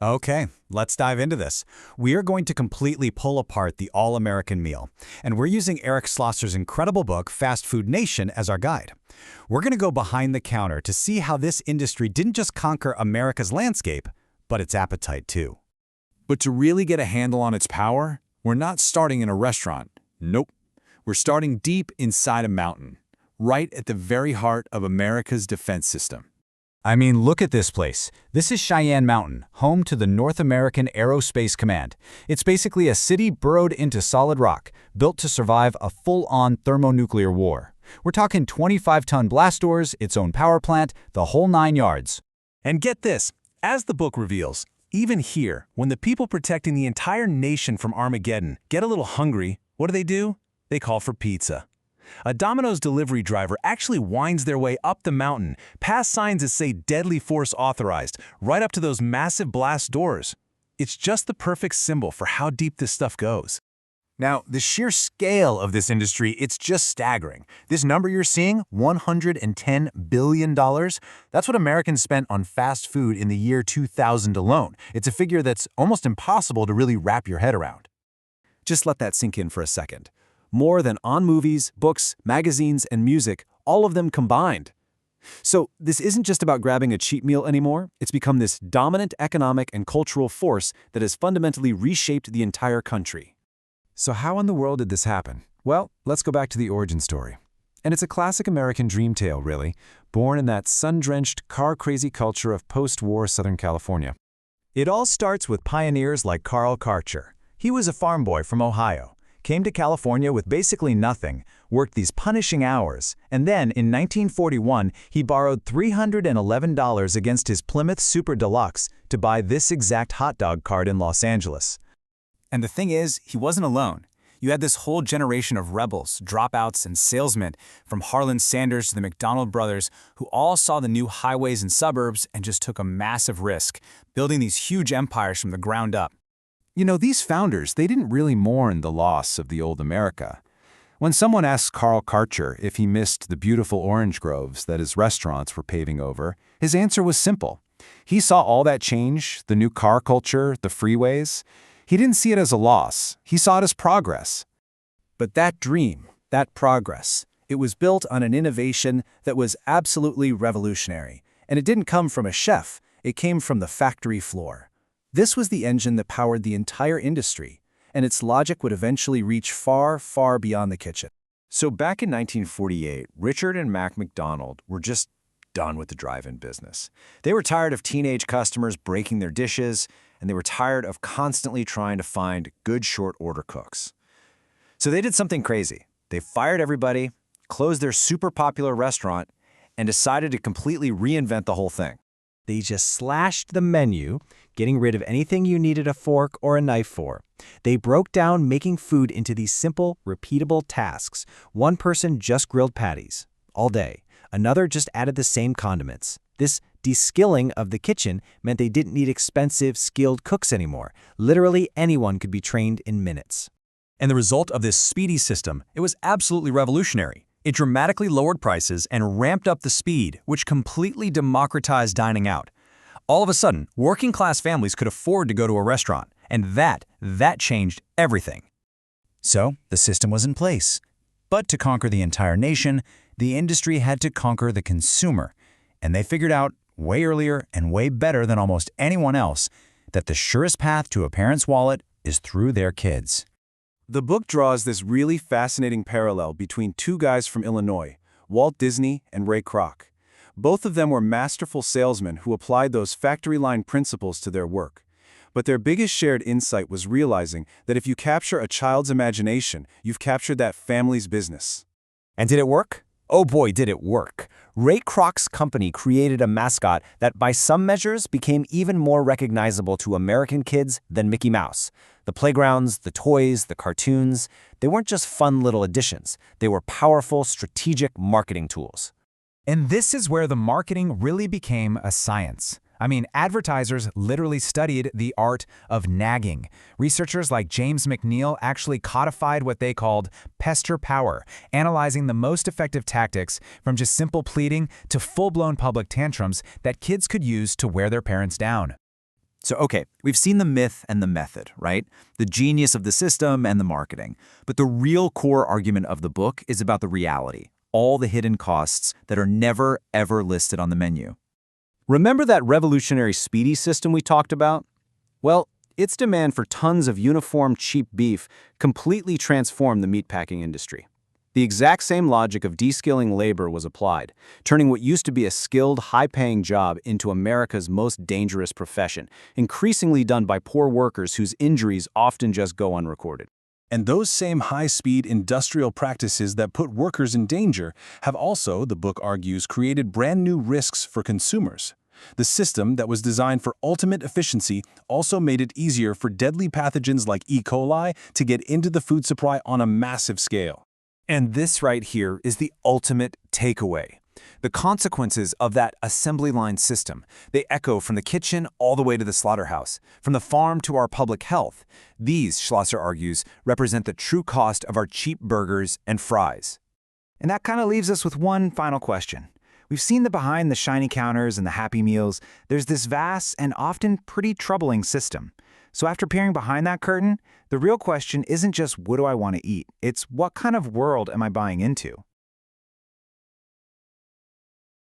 Okay, let's dive into this. We are going to completely pull apart the all-American meal, and we're using Eric Schlosser's incredible book, Fast Food Nation, as our guide. We're going to go behind the counter to see how this industry didn't just conquer America's landscape, but its appetite too. But to really get a handle on its power, we're not starting in a restaurant. Nope. We're starting deep inside a mountain, right at the very heart of America's defense system. I mean, look at this place. This is Cheyenne Mountain, home to the North American Aerospace Command. It's basically a city burrowed into solid rock, built to survive a full-on thermonuclear war. We're talking 25-ton blast doors, its own power plant, the whole 9 yards. And get this, as the book reveals, even here, when the people protecting the entire nation from Armageddon get a little hungry, what do? They call for pizza. A Domino's delivery driver actually winds their way up the mountain, past signs that say deadly force authorized, right up to those massive blast doors. It's just the perfect symbol for how deep this stuff goes. Now, the sheer scale of this industry, it's just staggering. This number you're seeing, $110 billion, that's what Americans spent on fast food in the year 2000 alone. It's a figure that's almost impossible to really wrap your head around. Just let that sink in for a second. More than on movies, books, magazines, and music, all of them combined. So this isn't just about grabbing a cheap meal anymore. It's become this dominant economic and cultural force that has fundamentally reshaped the entire country. So how in the world did this happen? Well, let's go back to the origin story. And it's a classic American dream tale, really, born in that sun-drenched, car-crazy culture of post-war Southern California. It all starts with pioneers like Karcher. He was a farm boy from Ohio. Came to California with basically nothing, worked these punishing hours, and then in 1941, he borrowed $311 against his Plymouth Super Deluxe to buy this exact hot dog cart in Los Angeles. And the thing is, he wasn't alone. You had this whole generation of rebels, dropouts, and salesmen, from Harlan Sanders to the McDonald brothers, who all saw the new highways and suburbs and just took a massive risk, building these huge empires from the ground up. You know, these founders, they didn't really mourn the loss of the old America. When someone asked Carl Karcher if he missed the beautiful orange groves that his restaurants were paving over, his answer was simple. He saw all that change, the new car culture, the freeways. He didn't see it as a loss. He saw it as progress. But that dream, that progress, it was built on an innovation that was absolutely revolutionary. And it didn't come from a chef. It came from the factory floor. This was the engine that powered the entire industry, and its logic would eventually reach far, far beyond the kitchen. So back in 1948, Richard and Mac McDonald were just done with the drive-in business. They were tired of teenage customers breaking their dishes, and they were tired of constantly trying to find good short-order cooks. So they did something crazy. They fired everybody, closed their super popular restaurant, and decided to completely reinvent the whole thing. They just slashed the menu, getting rid of anything you needed a fork or a knife for. They broke down making food into these simple, repeatable tasks. One person just grilled patties all day. Another just added the same condiments. This de-skilling of the kitchen meant they didn't need expensive, skilled cooks anymore. Literally anyone could be trained in minutes. And the result of this speedy system, it was absolutely revolutionary. It dramatically lowered prices and ramped up the speed, which completely democratized dining out. All of a sudden, working-class families could afford to go to a restaurant, and that changed everything. So, the system was in place. But to conquer the entire nation, the industry had to conquer the consumer. And they figured out, way earlier and way better than almost anyone else, that the surest path to a parent's wallet is through their kids. The book draws this really fascinating parallel between two guys from Illinois, Walt Disney and Ray Kroc. Both of them were masterful salesmen who applied those factory-line principles to their work. But their biggest shared insight was realizing that if you capture a child's imagination, you've captured that family's business. And did it work? Oh boy, did it work. Ray Kroc's company created a mascot that by some measures became even more recognizable to American kids than Mickey Mouse. The playgrounds, the toys, the cartoons, they weren't just fun little additions. They were powerful, strategic marketing tools. And this is where the marketing really became a science. I mean, advertisers literally studied the art of nagging. Researchers like James McNeil actually codified what they called pester power, analyzing the most effective tactics from just simple pleading to full-blown public tantrums that kids could use to wear their parents down. So, okay, we've seen the myth and the method, right? The genius of the system and the marketing. But the real core argument of the book is about the reality, all the hidden costs that are never, ever listed on the menu. Remember that revolutionary speedy system we talked about? Well, its demand for tons of uniform, cheap beef completely transformed the meatpacking industry. The exact same logic of de-skilling labor was applied, turning what used to be a skilled, high-paying job into America's most dangerous profession, increasingly done by poor workers whose injuries often just go unrecorded. And those same high-speed industrial practices that put workers in danger have also, the book argues, created brand new risks for consumers. The system that was designed for ultimate efficiency also made it easier for deadly pathogens like E. coli to get into the food supply on a massive scale. And this right here is the ultimate takeaway. The consequences of that assembly line system, they echo from the kitchen all the way to the slaughterhouse, from the farm to our public health. These, Schlosser argues, represent the true cost of our cheap burgers and fries. And that kind of leaves us with one final question. We've seen the behind the shiny counters and the Happy Meals. There's this vast and often pretty troubling system. So after peering behind that curtain, the real question isn't just what do I want to eat, it's what kind of world am I buying into?